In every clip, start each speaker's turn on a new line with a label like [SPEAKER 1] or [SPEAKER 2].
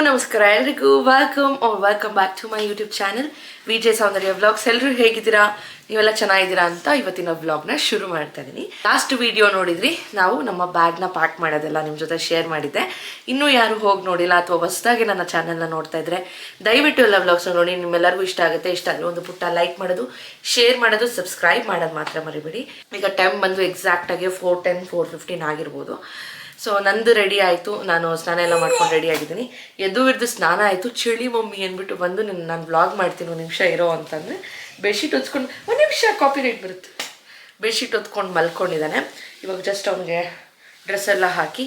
[SPEAKER 1] ನಮಸ್ಕಾರ ಎಲ್ರಿಗೂ welcome back to my YouTube channel Vijay Soundarya vlogs. ಎಲ್ಲರೂ ಹೇಗಿದ್ದೀರಾ? ನೀವೆಲ್ಲ ಚೆನ್ನಾಗಿದ್ದೀರಾ ಅಂತ ಇವತ್ತಿನ ವ್ಲಾಗ್ನ ಶುರು ಮಾಡ್ತಾ ಇದ್ದೀನಿ. ಲಾಸ್ಟ್ ವಿಡಿಯೋ ನೋಡಿದ್ರಿ, ನಾವು ನಮ್ಮ ಬ್ಯಾಗ್ನ ಪ್ಯಾಕ್ ಮಾಡೋದೆಲ್ಲ ನಿಮ್ಮ ಜೊತೆ ಶೇರ್ ಮಾಡಿದ್ದೆ. ಇನ್ನೂ ಯಾರು ಹೋಗಿ ನೋಡಿಲ್ಲ ಅಥವಾ ಹೊಸದಾಗಿ ನನ್ನ ಚಾನಲ್ನ ನೋಡ್ತಾ ಇದ್ರೆ ದಯವಿಟ್ಟು ಎಲ್ಲ ವ್ಲಾಗ್ಸ್ನ ನೋಡಿ. ನಿಮ್ಮೆಲ್ಲರಿಗೂ ಇಷ್ಟ ಆಗುತ್ತೆ. ಇಷ್ಟ ಆದರೆ ಒಂದು ಪುಟ್ಟ ಲೈಕ್ ಮಾಡೋದು, ಶೇರ್ ಮಾಡೋದು, ಸಬ್ಸ್ಕ್ರೈಬ್ ಮಾಡೋದು ಮಾತ್ರ ಮರಿಬೇಡಿ. ಈಗ ಟೈಮ್ ಬಂದು ಎಕ್ಸಾಕ್ಟಾಗಿ 4:10 4:15 ಆಗಿರ್ಬೋದು. ಸೊ ನಂದು ರೆಡಿ ಆಯಿತು, ನಾನು ಸ್ನಾನ ಎಲ್ಲ ಮಾಡ್ಕೊಂಡು ರೆಡಿ ಆಗಿದ್ದೀನಿ. ಎದ್ದು ಸ್ನಾನ ಆಯಿತು. ಚಳಿ ಮಮ್ಮಿ ಅಂದ್ಬಿಟ್ಟು ಬಂದು ನಾನು ವ್ಲಾಗ್ ಮಾಡ್ತೀನಿ ಒಂದು ನಿಮಿಷ ಇರೋ ಅಂತಂದರೆ ಬೆಡ್ಶೀಟ್ ಹೊತ್ಕೊಂಡು ಒಂದು ನಿಮಿಷ ಕಾಪಿ ರೈಟ್ ಬರುತ್ತೆ. ಬೆಡ್ಶೀಟ್ ಹೊತ್ಕೊಂಡು ಮಲ್ಕೊಂಡಿದ್ದಾನೆ. ಇವಾಗ ಜಸ್ಟ್ ಅವನಿಗೆ ಡ್ರೆಸ್ ಎಲ್ಲ ಹಾಕಿ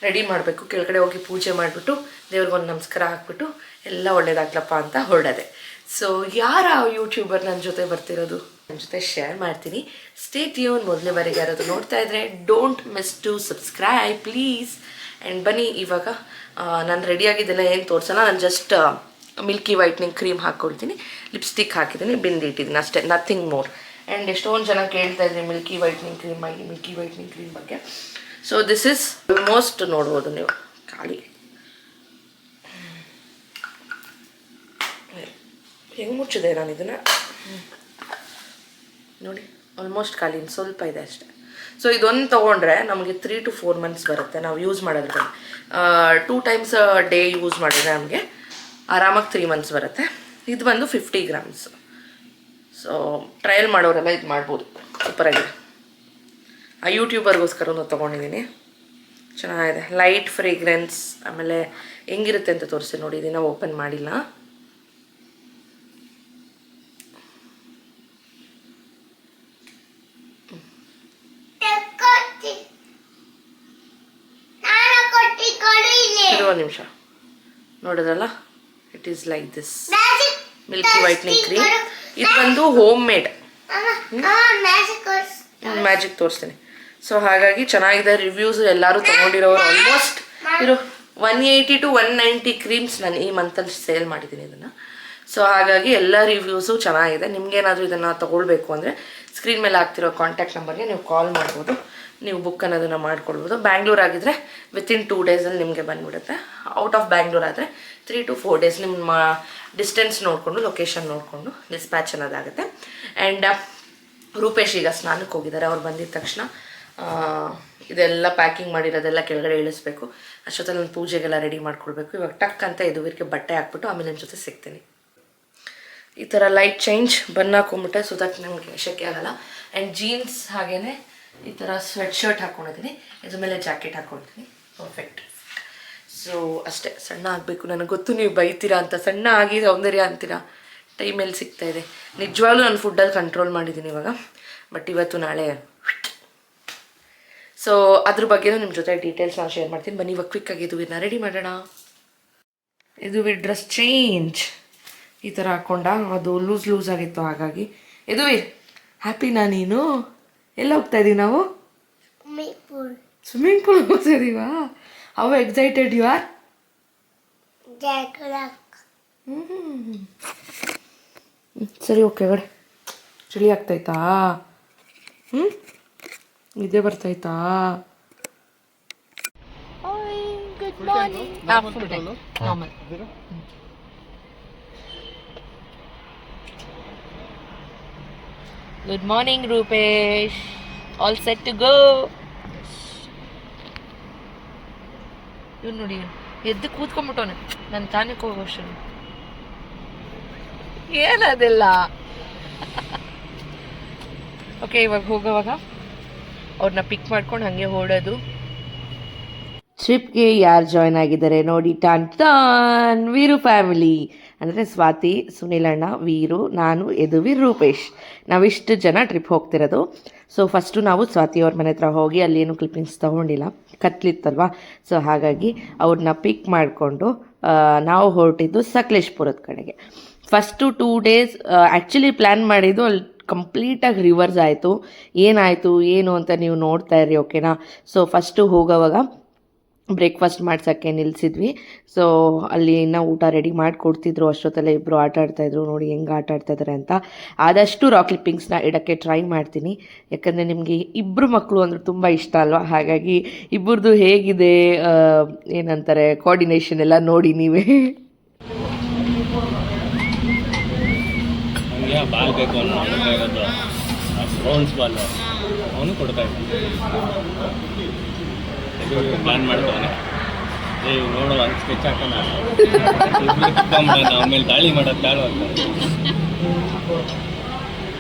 [SPEAKER 1] ರೆಡಿ ಮಾಡಬೇಕು. ಕೆಳಗಡೆ ಹೋಗಿ ಪೂಜೆ ಮಾಡಿಬಿಟ್ಟು ದೇವ್ರಿಗೊಂದು ನಮಸ್ಕಾರ ಹಾಕ್ಬಿಟ್ಟು ಎಲ್ಲ ಒಳ್ಳೇದಾಗ್ಲಪ್ಪ ಅಂತ ಹೊರಡದೆ. ಸೊ ಯಾರ ಯೂಟ್ಯೂಬರ್ ನನ್ನ ಜೊತೆ ಬರ್ತಿರೋದು ನನ್ನ ಜೊತೆ ಶೇರ್ ಮಾಡ್ತೀನಿ. Stay tune. ಮೊದಲನೇ ಬಾರಿಗೆ ಯಾರಾದರೂ ನೋಡ್ತಾ ಇದ್ದರೆ don't miss to subscribe please. And ಬನ್ನಿ, ಇವಾಗ ನಾನು ರೆಡಿಯಾಗಿದ್ದೆಲ್ಲ ಏನು ತೋರಿಸಲ್ಲ. ನಾನು ಜಸ್ಟ್ ಮಿಲ್ಕಿ ವೈಟ್ನಿಂಗ್ ಕ್ರೀಮ್ ಹಾಕ್ಕೊಳ್ತೀನಿ, ಲಿಪ್ಸ್ಟಿಕ್ ಹಾಕಿದ್ದೀನಿ, ಬಿಂದಿ ಇಟ್ಟಿದ್ದೀನಿ ಅಷ್ಟೇ, ನಥಿಂಗ್ ಮೋರ್. ಆ್ಯಂಡ್ ಎಷ್ಟೊಂದು ಜನ ಕೇಳ್ತಾ ಇದ್ದೀನಿ ಮಿಲ್ಕಿ ವೈಟ್ನಿಂಗ್ ಕ್ರೀಮ್ ಬಗ್ಗೆ. ಸೊ ದಿಸ್ ಇಸ್ ಆಲ್ಮೋಸ್ಟ್ ನೋಡ್ಬೋದು ನೀವು, ಖಾಲಿ ಹೆಂಗೆ ಮುಚ್ಚಿದೆ ನಾನು ಇದನ್ನು ನೋಡಿ, ಆಲ್ಮೋಸ್ಟ್ ಖಾಲಿ, ಸ್ವಲ್ಪ ಇದೆ ಅಷ್ಟೇ. ಸೊ ಇದೊಂದು ತೊಗೊಂಡ್ರೆ ನಮಗೆ 3 to 4 months ಬರುತ್ತೆ ನಾವು ಯೂಸ್ ಮಾಡೋದ್ರಲ್ಲಿ. 2 times ಡೇ ಯೂಸ್ ಮಾಡಿದ್ರೆ ನಮಗೆ ಆರಾಮಾಗಿ 3 months ಬರುತ್ತೆ. ಇದು ಬಂದು 50 grams. ಸೊ ಟ್ರಯಲ್ ಮಾಡೋರೆಲ್ಲ ಇದು ಮಾಡ್ಬೋದು, ಸೂಪರಾಗಿದೆ. ಆ ಯೂಟ್ಯೂಬರ್ಗೋಸ್ಕರನೂ ತೊಗೊಂಡಿದ್ದೀನಿ, ಚೆನ್ನಾಗಿದೆ. Light fragrance. ಆಮೇಲೆ ಹೆಂಗಿರುತ್ತೆ ಅಂತ ತೋರಿಸಿ ನೋಡಿ, ಇದನ್ನು ಓಪನ್ ಮಾಡಿಲ್ಲ. ಒಂದು ನಿಮಿಷ ನೋಡೋದಲ್ಲ, it is like this milky whitening cream. ಇದು ಬಂದು ಹೋಮ್ ಮೇಡ್, ಮ್ಯಾಜಿಕ್ ತೋರಿಸ್ತೀನಿ. ಸೊ ಹಾಗಾಗಿ ಚೆನ್ನಾಗಿದೆ. ರಿವ್ಯೂಸ್ ಎಲ್ಲರೂ ತೊಗೊಂಡಿರೋರು ಆಲ್ಮೋಸ್ಟ್ ಇರೋ 180 to 190 ಕ್ರೀಮ್ಸ್ ನಾನು ಈ ಮಂತಲ್ಲಿ ಸೇಲ್ ಮಾಡಿದ್ದೀನಿ ಇದನ್ನು. ಸೊ ಹಾಗಾಗಿ ಎಲ್ಲ ರಿವ್ಯೂಸು ಚೆನ್ನಾಗಿದೆ. ನಿಮಗೇನಾದರೂ ಇದನ್ನು ತೊಗೊಳ್ಬೇಕು ಅಂದರೆ ಸ್ಕ್ರೀನ್ ಮೇಲೆ ಆಗ್ತಿರೋ ಕಾಂಟ್ಯಾಕ್ಟ್ ನಂಬರ್ಗೆ ನೀವು ಕಾಲ್ ಮಾಡ್ಬೋದು, ನೀವು ಬುಕ್ ಅನ್ನೋದನ್ನು ಮಾಡ್ಕೊಳ್ಬೋದು. ಬ್ಯಾಂಗ್ಳೂರ್ ಆಗಿದ್ದರೆ ವಿತಿನ್ 2 days ನಿಮಗೆ ಬಂದುಬಿಡುತ್ತೆ. ಔಟ್ ಆಫ್ ಬ್ಯಾಂಗ್ಳೂರ್ ಆದರೆ 3 to 4 days ನಿಮ್ಮ ಡಿಸ್ಟೆನ್ಸ್ ನೋಡಿಕೊಂಡು, ಲೊಕೇಶನ್ ನೋಡಿಕೊಂಡು ಡಿಸ್ಪ್ಯಾಚ್ ಅನ್ನೋದಾಗುತ್ತೆ. ಆ್ಯಂಡ್ ರೂಪೇಶ್ ಈಗ ಸ್ನಾನಕ್ಕೆ ಹೋಗಿದ್ದಾರೆ. ಅವ್ರು ಬಂದಿದ್ದ ತಕ್ಷಣ ಇದೆಲ್ಲ ಪ್ಯಾಕಿಂಗ್ ಮಾಡಿರೋದೆಲ್ಲ ಕೆಳಗಡೆ ಇಳಿಸ್ಬೇಕು. ಅಷ್ಟೊತ್ತಲ್ಲಿ ನಾನು ಪೂಜೆಗೆಲ್ಲ ರೆಡಿ ಮಾಡ್ಕೊಳ್ಬೇಕು. ಇವಾಗ ಟಕ್ ಅಂತ ಇದುವರೆಗೆ ಬಟ್ಟೆ ಹಾಕ್ಬಿಟ್ಟು ಆಮೇಲೆ ನಿಮ್ಮ ಜೊತೆ ಸಿಗ್ತೀನಿ. ಈ ಥರ ಲೈಟ್ ಚೇಂಜ್ ಬಣ್ಣ ಹಾಕೊಂಬಿಟ್ಟೆ, ಸೊ ದಟ್ ನಮಗೆ ಶೆಕೆ ಆಗಲ್ಲ. ಆ್ಯಂಡ್ ಜೀನ್ಸ್ ಹಾಗೇ ಈ ಥರ ಸ್ವೆಟ್ ಶರ್ಟ್ ಹಾಕ್ಕೊಂಡಿದ್ದೀನಿ, ಇದ್ರ ಮೇಲೆ ಜಾಕೆಟ್ ಹಾಕ್ಕೊಳ್ತೀನಿ. ಪರ್ಫೆಕ್ಟ್. ಸೊ ಅಷ್ಟೇ, ಸಣ್ಣ ಆಗಬೇಕು. ನನಗೆ ಗೊತ್ತು ನೀವು ಬೈತೀರಾ ಅಂತ, ಸಣ್ಣ ಆಗಿ ಸೌಂದರ್ಯ ಅಂತೀರಾ. ಟೈಮಲ್ಲಿ ಸಿಗ್ತಾಯಿದೆ. ನಿಜವಾಗ್ಲೂ ನಾನು ಫುಡ್ಡಲ್ಲಿ ಕಂಟ್ರೋಲ್ ಮಾಡಿದ್ದೀನಿ ಇವಾಗ, ಬಟ್ ಇವತ್ತು ನಾಳೆ ಸೊ ಅದ್ರ ಬಗ್ಗೆನೂ ನಿಮ್ಮ ಜೊತೆ ಡೀಟೇಲ್ಸ್ ನಾನು ಶೇರ್ ಮಾಡ್ತೀನಿ. ಬನ್ನಿ ಇವಾಗ ಕ್ವಿಕ್ಕಾಗಿ ಇದುವೀರ್ನ ರೆಡಿ ಮಾಡೋಣ. ಇದುವೀರ್ ಡ್ರೆಸ್ ಚೇಂಜ್ ಈ ಥರ ಹಾಕ್ಕೊಂಡ, ಅದು ಲೂಸ್ ಆಗಿತ್ತು. ಹಾಗಾಗಿ ಇದುವೀರ್ ಹ್ಯಾಪಿನಾ ನೀನು? ಎಲ್ಲ ಹೋಗ್ತಾ ಇದ್ದೀವಿ ನಾವು? ಸ್ವಿಮ್ಮಿಂಗ್ ಪೂಲ್ ಹೋಗ್ತಾ ಇದೀವಾ? How excited you are? ಸರಿ, ಓಕೆ. ಹೊಡೆ, ಚಳಿ ಆಗ್ತಾಯ್ತಾ? ಇದೇ ಬರ್ತಾಯ್ತಾ? Good morning. Good morning, Rupesh. All set to go. ಇವ್ನು ನೋಡಿ, ಎದ್ದು ಕೂತ್ಕೊಂಡ್ಬಿಟ್ಟವನೆ. ನನ್ನ ತಾನಕ್ಕೆ ಹೋಗೋಷ್ಟು ಏನದೆಲ್ಲ. ಓಕೆ, ಇವಾಗ ಹೋಗೋವಾಗ ಅವ್ರನ್ನ ಪಿಕ್ ಮಾಡ್ಕೊಂಡು ಹಾಗೆ ಹೊರಡೋದು. ಟ್ರಿಪ್ಗೆ ಯಾರು ಜಾಯ್ನ್ ಆಗಿದ್ದಾರೆ ನೋಡಿ, ಟಾನ್ ವೀರು ಫ್ಯಾಮಿಲಿ ಅಂದರೆ ಸ್ವಾತಿ, ಸುನಿಲಣ್ಣ, ವೀರು, ನಾನು, ಯದುವೀರ್, ರೂಪೇಶ್. ನಾವಿಷ್ಟು ಜನ ಟ್ರಿಪ್ ಹೋಗ್ತಿರೋದು. ಸೊ ಫಸ್ಟು ನಾವು ಸ್ವಾತಿ ಅವ್ರ ಮನೆ ಹತ್ರ ಹೋಗಿ ಅಲ್ಲೇನು ಕ್ಲಿಪ್ಪಿಂಗ್ಸ್ ತೊಗೊಂಡಿಲ್ಲ, ಕತ್ಲಿತ್ತಲ್ವ. ಸೊ ಹಾಗಾಗಿ ಅವ್ರನ್ನ ಪಿಕ್ ಮಾಡಿಕೊಂಡು ನಾವು ಹೊರಟಿದ್ದು ಸಕಲೇಶ್ಪುರದ ಕಡೆಗೆ. ಫಸ್ಟು 2 days ಆ್ಯಕ್ಚುಲಿ ಪ್ಲ್ಯಾನ್ ಮಾಡಿದ್ದು ಅಲ್ಲಿ ಕಂಪ್ಲೀಟಾಗಿ ರಿವರ್ಸ್ ಆಯಿತು. ಏನಾಯಿತು ಏನು ಅಂತ ನೀವು ನೋಡ್ತಾ ಇರಿ, ಓಕೆನಾ? ಸೊ ಫಸ್ಟು ಹೋಗೋವಾಗ ಬ್ರೇಕ್ಫಾಸ್ಟ್ ಮಾಡ್ಸೋಕ್ಕೆ ನಿಲ್ಲಿಸಿದ್ವಿ. ಸೊ ಅಲ್ಲಿ ಇನ್ನೂ ಊಟ ರೆಡಿ ಮಾಡಿ ಕೊಡ್ತಿದ್ರು. ಅಷ್ಟೊತ್ತಲ್ಲೇ ಇಬ್ಬರು ಆಟ ಆಡ್ತಾಯಿದ್ರು. ನೋಡಿ ಹೆಂಗೆ ಆಟ ಆಡ್ತಾಯಿದ್ದಾರೆ ಅಂತ. ಆದಷ್ಟು ರಾಕ್ ಕ್ಲಿಪ್ಪಿಂಗ್ಸ್ನ ಇಡೋಕ್ಕೆ ಟ್ರೈ ಮಾಡ್ತೀನಿ, ಯಾಕಂದರೆ ನಿಮಗೆ ಇಬ್ಬರು ಮಕ್ಕಳು ಅಂದ್ರೆ ತುಂಬ ಇಷ್ಟ ಅಲ್ವಾ. ಹಾಗಾಗಿ ಇಬ್ಬರದು ಹೇಗಿದೆ ಏನಂತಾರೆ ಕೋಆರ್ಡಿನೇಷನ್ ಎಲ್ಲ ನೋಡಿ ನೀವೇ.
[SPEAKER 2] ಬಾಲ್ ಬೇಕು ಬೌನ್ಸ್ ಬಾಲ್ ಅವನು ಕೊಡ್ತಾ ಇದ್ದ ಪ್ಲಾನ್ ಮಾಡ್ತಾನೆ. ನೋಡುವ ಹಂಗೆ ಸ್ಕೆಚ್ ಹಾಕೋಣ ಆಮೇಲೆ ದಾಳಿ ಮಾಡೋದು ಬೇಡ ಅಂತ.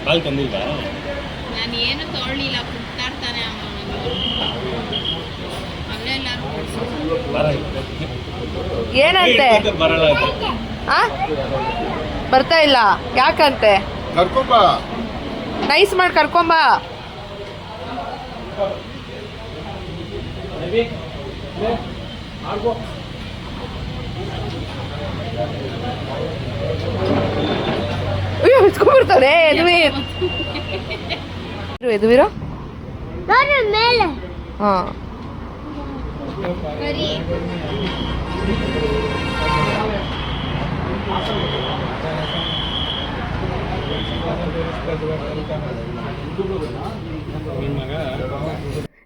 [SPEAKER 2] ಬಾಲ್ ತಂದಿಲ್ವಾ?
[SPEAKER 3] ನಾನು ಏನು ತೊಗೊಳ್ಳಿಲ್ಲ, ಕುಟ್ಟಾಡ್ತಾನೆ
[SPEAKER 1] ಏನಂತೆ
[SPEAKER 2] ಬರಲ್ಲ
[SPEAKER 1] ಬರ್ತಾ ಇಲ್ಲ ಯಾಕಂತೆ?
[SPEAKER 4] ಕರ್ಕೊಂಬ,
[SPEAKER 1] ನೈಸ್ ಮಾಡಿ ಕರ್ಕೊಂಬ. ಅಯ್ಯೋ ಹಿಡ್ಕೊಂಡ್ಬಿಡ್ತಾರೆ. ಎದುವೀರ
[SPEAKER 3] ಮೇಲೆ
[SPEAKER 1] ಹಾಂ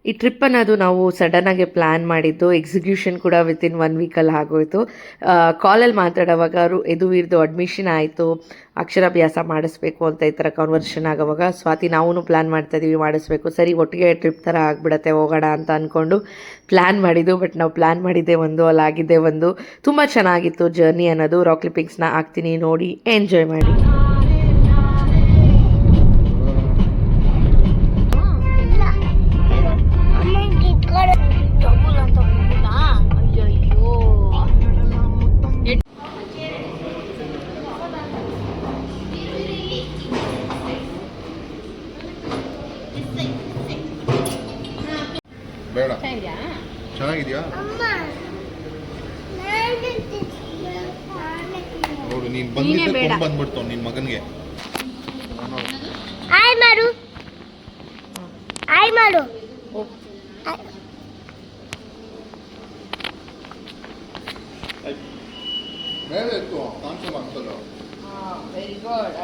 [SPEAKER 1] ಈ ಟ್ರಿಪ್ ಅನ್ನೋದು ನಾವು ಸಡನ್ನಾಗಿ ಪ್ಲ್ಯಾನ್ ಮಾಡಿದ್ದು. ಎಕ್ಸಿಕ್ಯೂಷನ್ ಕೂಡ ವಿತಿನ್ 1 ವೀಕಲ್ಲಿ ಆಗೋಯಿತು. ಕಾಲಲ್ಲಿ ಮಾತಾಡೋವಾಗ ಅವರು ಎದುವೀರ್ದು ಅಡ್ಮಿಷನ್ ಆಯಿತು, ಅಕ್ಷರಾಭ್ಯಾಸ ಮಾಡಿಸ್ಬೇಕು ಅಂತ ಈ ಥರ ಕಾನ್ವರ್ಸೇಷನ್ ಆಗೋವಾಗ ಸ್ವಾತಿ ನಾವೂ ಪ್ಲ್ಯಾನ್ ಮಾಡ್ತಾಯಿದ್ದೀವಿ ಮಾಡಿಸ್ಬೇಕು, ಸರಿ ಒಟ್ಟಿಗೆ ಟ್ರಿಪ್ ಥರ ಆಗಿಬಿಡತ್ತೆ ಹೋಗೋಣ ಅಂತ ಅಂದ್ಕೊಂಡು ಪ್ಲ್ಯಾನ್ ಮಾಡಿದ್ದು. ಬಟ್ ನಾವು ಪ್ಲ್ಯಾನ್ ಮಾಡಿದ್ದೆ ಒಂದು, ಅಲ್ಲಾಗಿದ್ದೇ ಒಂದು. ತುಂಬ ಚೆನ್ನಾಗಿತ್ತು ಜರ್ನಿ ಅನ್ನೋದು. ರಾಕ್ ಕ್ಲಿಪ್ಪಿಂಗ್ಸ್ನ ಹಾಕ್ತೀನಿ, ನೋಡಿ ಎಂಜಾಯ್ ಮಾಡಿ.
[SPEAKER 4] ಬೇಡ, ಚೆನ್ನಾಗಿದ್ಯಾ ನೋಡು. ನೀನ್ ಬಂದಿದ್ದೆ ಬಂದ್ಬಿಡ್ತಾವ ನಿನ್ ಮಗನ್ಗೆ.
[SPEAKER 3] ಆಯ್ ಮಾಡು, ಆಯ್ ಮಾಡು.
[SPEAKER 4] ಮೇಲೆ ಎತ್ತು ಕಾಣಿಸಲ್ಲ ಅನ್ಸಲ್ಲ.
[SPEAKER 1] Very good.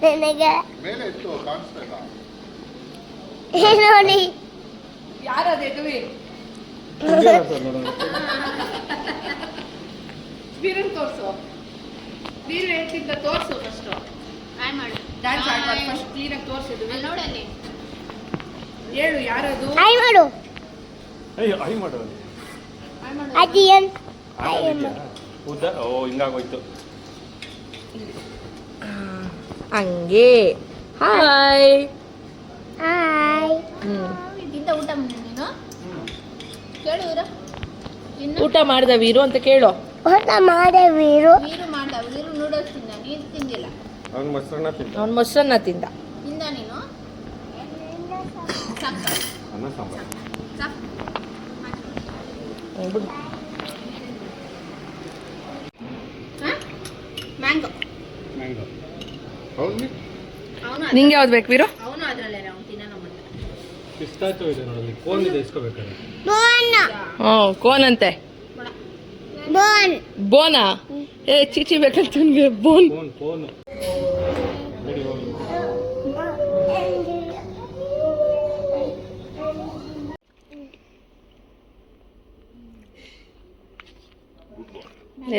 [SPEAKER 3] ನನಗೆ
[SPEAKER 4] ಮೇಲೆ ಎತ್ತು ಕಾಣಿಸ್ತಾ ಇಲ್ಲ
[SPEAKER 3] ನೋಡಿ.
[SPEAKER 1] ಯಾರದು ಎದುವಿ? ಬೀರನ್ ತೋರಿಸು. ಬೀರು ಹೇಳ್ತಿದ್ದ ತೋರಿಸು ಫಸ್ಟು.
[SPEAKER 3] ಆಯ್ ಮಾಡು,
[SPEAKER 1] ಡ್ಯಾನ್ಸ್ ಆಡ್ಬಾರ್ದು, ಫಸ್ಟ್ ಕ್ಲೀನಾಗಿ ತೋರಿಸಿದ್ವಿ.
[SPEAKER 3] ನೋಡಲ್ಲಿ
[SPEAKER 1] ಹೇಳು ಯಾರದು?
[SPEAKER 3] ಆಯ್ ಮಾಡು.
[SPEAKER 2] ಐ ಮಾಡು.
[SPEAKER 3] ಅದಿಯನ್
[SPEAKER 2] ಉದ್ದ ಓ ಹಿಂಗಾಗೋಯ್ತು.
[SPEAKER 1] ಹಂಗೆ ಹಾಯ್
[SPEAKER 3] ಹಾಯ್.
[SPEAKER 1] ಹ್ಞೂ
[SPEAKER 3] ಇಂತ ಊಟ ಮಾಡಿ ನೀನು ಕೇಳು ಇವ್ರ
[SPEAKER 1] ಊಟ ಮಾಡ್ದ ವೀರು ಅಂತ ಕೇಳು.
[SPEAKER 3] ಊಟ ಮಾಡೇ ವೀರು. ವೀರು ಮಾಡ್ದ, ವೀರು ನೂಡಲ್ಸ್ ತಿಂದ, ನೀನು ತಿಂದಿಲ್ಲ.
[SPEAKER 2] ಅವ್ನು ಮೊಸರನ್ನ ತಿಂದ.
[SPEAKER 1] ಅವ್ನು ಮೊಸರನ್ನ ತಿಂದ.
[SPEAKER 3] ತಿಂದ ನೀನು? ಸಾಕು
[SPEAKER 2] ಅನ್ನ ಸಾಂಬಾರು.
[SPEAKER 3] ಸಾಕು. Mango
[SPEAKER 2] mango.
[SPEAKER 4] ಹೌದು.
[SPEAKER 1] ನಿಂಗೆ ಯಾವ್ದು ಬೇಕು ವೀರು?
[SPEAKER 3] ಅವನು ಅದರಲ್ಲೇ ಅವ್ನು ತಿನ್ನೋಣ ಮತ್ತೆ.
[SPEAKER 2] ಪಿಸ್ತಾಚು ಇದೆ ನೋಡಲ್ಲಿ, ಕೋನ್ ಇದೆ, ಇಸ್ಕೋಬೇಕಾದ್ರೆ.
[SPEAKER 1] ಹ್ಞೂ ಕೋನ್ ಅಂತೆ.
[SPEAKER 3] ಬೋನ್
[SPEAKER 1] ಬೋನಾ? ಏ ಚೀಚಿ ಬೇಕಂತ ನಿಮಗೆ ಬೋನ್.
[SPEAKER 2] ಕೋನ್ ಕೋನು. ನಡಿ ಹೋಗಿ.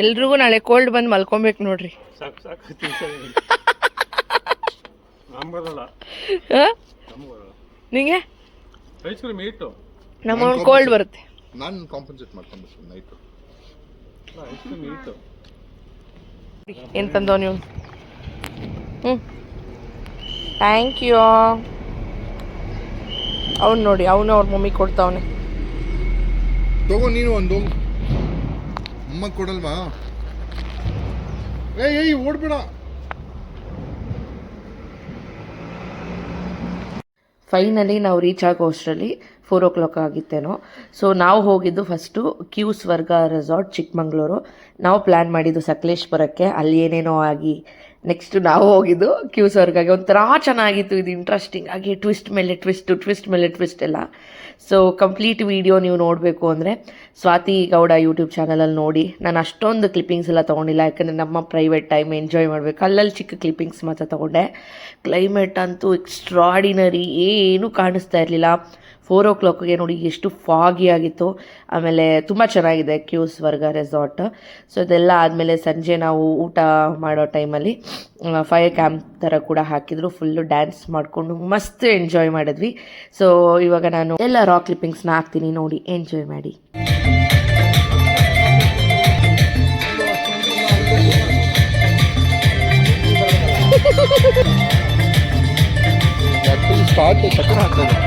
[SPEAKER 1] ಎಲ್ರಿಗೂ ನಾಳೆ ಕೋಲ್ಡ್ ಬಂದು ಮಲ್ಕೊಬೇಕು ನೋಡ್ರಿ.
[SPEAKER 2] ಸಾಕು ಸಾಕು ತಿನ್ಸೋದು. ನಮ್ಗಲ್ಲ
[SPEAKER 1] ನಿಂಗೆ
[SPEAKER 2] ಐಸ್ ಕ್ರೀಮ್ ಇಟ್ಟು
[SPEAKER 1] ನಮ್ಮ ಕೋಲ್ಡ್ ಬರುತ್ತೆ.
[SPEAKER 4] ನಾನು ಕಾಂಪನ್ಸೇಟ್ ಮಾಡ್ಕೊಂಡು ನೈಟು
[SPEAKER 2] ಐಸ್ ಕ್ರೀಮ್ ಇಟ್ಟು
[SPEAKER 1] ಏನು ತಂದೋ ನೀವು? ಹ್ಞೂ ಥ್ಯಾಂಕ್ ಯು. ಅವ್ನು ನೋಡಿ ಅವನು ಅವ್ರ ಮಮ್ಮಿ ಕೊಡ್ತಾವನೆ.
[SPEAKER 4] ತಗೋ ನೀನು ಒಂದು. ಅಮ್ಮ ಕೊಡಲ್ವಾ? ಏಯ್ ಓಡ್ಬೇಡ.
[SPEAKER 1] ಫೈನಲಿ ನಾವು ರೀಚ್ ಆಗೋ ಅಷ್ಟರಲ್ಲಿ 4 ಆಗಿತ್ತೇನೋ. ಸೊ ನಾವು ಹೋಗಿದ್ದು ಫಸ್ಟು ಕ್ಯೂ ಸ್ವರ್ಗ ರೆಸಾರ್ಟ್ ಚಿಕ್ಕಮಂಗ್ಳೂರು. ನಾವು ಪ್ಲ್ಯಾನ್ ಮಾಡಿದ್ದು ಸಕಲೇಶ್ಪುರಕ್ಕೆ, ಅಲ್ಲಿ ಏನೇನೋ ಆಗಿ ನೆಕ್ಸ್ಟ್ ನಾವು ಹೋಗಿದ್ದು ಕ್ಯೂ ಸ್ವರ್ಗಗೆ. ಒಂಥರ ಚೆನ್ನಾಗಿತ್ತು, ಇದು ಇಂಟ್ರೆಸ್ಟಿಂಗ್ ಆಗಿ ಟ್ವಿಸ್ಟ್ ಮೇಲೆ ಟ್ವಿಸ್ಟ್ ಎಲ್ಲ. ಸೊ ಕಂಪ್ಲೀಟ್ ವಿಡಿಯೋ ನೀವು ನೋಡಬೇಕು ಅಂದರೆ ಸ್ವಾತಿ ಗೌಡ ಯೂಟ್ಯೂಬ್ ಚಾನಲಲ್ಲಿ ನೋಡಿ. ನಾನು ಅಷ್ಟೊಂದು ಕ್ಲಿಪ್ಪಿಂಗ್ಸ್ ಎಲ್ಲ ತೊಗೊಂಡಿಲ್ಲ, ಯಾಕಂದರೆ ನಮ್ಮ ಪ್ರೈವೇಟ್ ಟೈಮ್ ಎಂಜಾಯ್ ಮಾಡಬೇಕು. ಅಲ್ಲಲ್ಲಿ ಚಿಕ್ಕ ಕ್ಲಿಪ್ಪಿಂಗ್ಸ್ ಮಾತ್ರ ತೊಗೊಂಡೆ. ಕ್ಲೈಮೇಟ್ ಅಂತೂ ಎಕ್ಸ್ಟ್ರಾಡಿನರಿ, ಏನೂ ಕಾಣಿಸ್ತಾ ಇರಲಿಲ್ಲ. 4 ನೋಡಿ ಎಷ್ಟು ಫಾಗಿ ಆಗಿತ್ತು. ಆಮೇಲೆ ತುಂಬ ಚೆನ್ನಾಗಿದೆ ಕ್ಯೂ ಸ್ವರ್ಗ ರೆಸಾರ್ಟ್. ಸೊ ಇದೆಲ್ಲ ಆದಮೇಲೆ ಸಂಜೆ ನಾವು ಊಟ ಮಾಡೋ ಟೈಮಲ್ಲಿ ಫೈರ್ ಕ್ಯಾಂಪ್ ಥರ ಕೂಡ ಹಾಕಿದ್ರು. ಫುಲ್ಲು ಡ್ಯಾನ್ಸ್ ಮಾಡಿಕೊಂಡು ಮಸ್ತ್ ಎಂಜಾಯ್ ಮಾಡಿದ್ವಿ. ಸೊ ಇವಾಗ ನಾನು ಎಲ್ಲ ರಾ ಕ್ಲಿಪ್ಪಿಂಗ್ಸ್ನ ಹಾಕ್ತೀನಿ, ನೋಡಿ ಎಂಜಾಯ್ ಮಾಡಿ.
[SPEAKER 4] ಸ್ಟಾರ್ಟ್ ಸಕ್ಕರೆ ಹಾಕ್ತದೆ.